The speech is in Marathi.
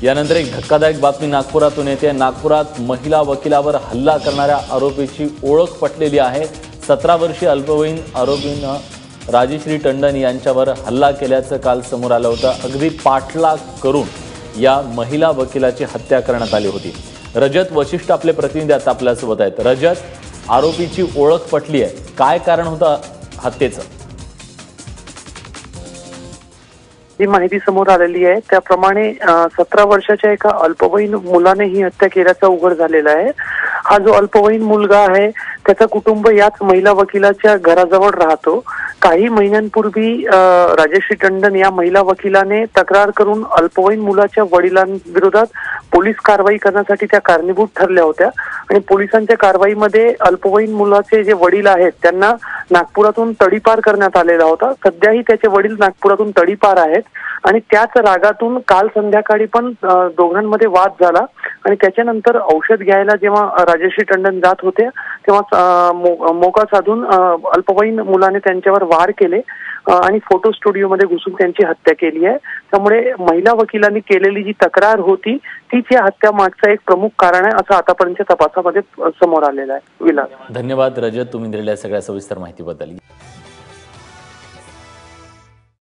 यानंतर एक धक्कादायक बातमी नागपुरातून येते। नागपुरात महिला वकिलावर हल्ला करणाऱ्या आरोपीची ओळख पटलेली आहे। 17 वर्षीय अल्पवयीन आरोपीनं राजश्री टंडन यांच्यावर हल्ला केल्याचं काल समोर आलं होतं। अगदी पाठलाग करून या महिला वकिलाची हत्या करण्यात आली होती। रजत वशिष्ठ आपले प्रतिनिधी आता आपल्यासोबत आहेत। रजत, आरोपीची ओळख पटली आहे, काय कारण होतं हत्येचं? जी माहिती समोर आलेली आहे त्याप्रमाणे 17 वर्षाच्या एका अल्पवयीन मुलाने ही हत्या केल्याचं उघड झालेलं आहे। हा जो अल्पवयीन मुलगा आहे त्याचा कुटुंब याच महिला वकिलाच्या घराजवळ राहतो। काही महिन्यांपूर्वी राजश्री टंडन या महिला वकिलाने तक्रार करून अल्पवयीन मुलाच्या वडिलांविरोधात पोलीस कारवाई करण्यासाठी त्या कारणीभूत ठरल्या होत्या आणि पोलिसांच्या कारवाईमध्ये अल्पवयीन मुलाचे जे वडील आहेत त्यांना नागपुरातून तडीपार करण्यात आलेला होता। सध्याही त्याचे वडील नागपुरातून तडीपार आहेत आणि त्याच रागातून काल संध्याकाळी पण दोघांमध्ये वाद झाला आणि त्याच्यानंतर औषध घ्यायला जेव्हा राजश्री टंडन जात होते तेव्हा मोका साधून अल्पवयीन मुलाने त्यांच्यावर वार केले आणि फोटो स्टुडिओमध्ये घुसून त्यांची हत्या केली आहे। त्यामुळे महिला वकिलांनी केलेली जी तक्रार होती तीच या हत्या मागचं एक प्रमुख कारण आहे असं आतापर्यंतच्या तपासामध्ये समोर आलेलं आहे। विलास, धन्यवाद रजत, तुम्ही दिलेल्या सगळ्या सविस्तर माहितीबद्दल।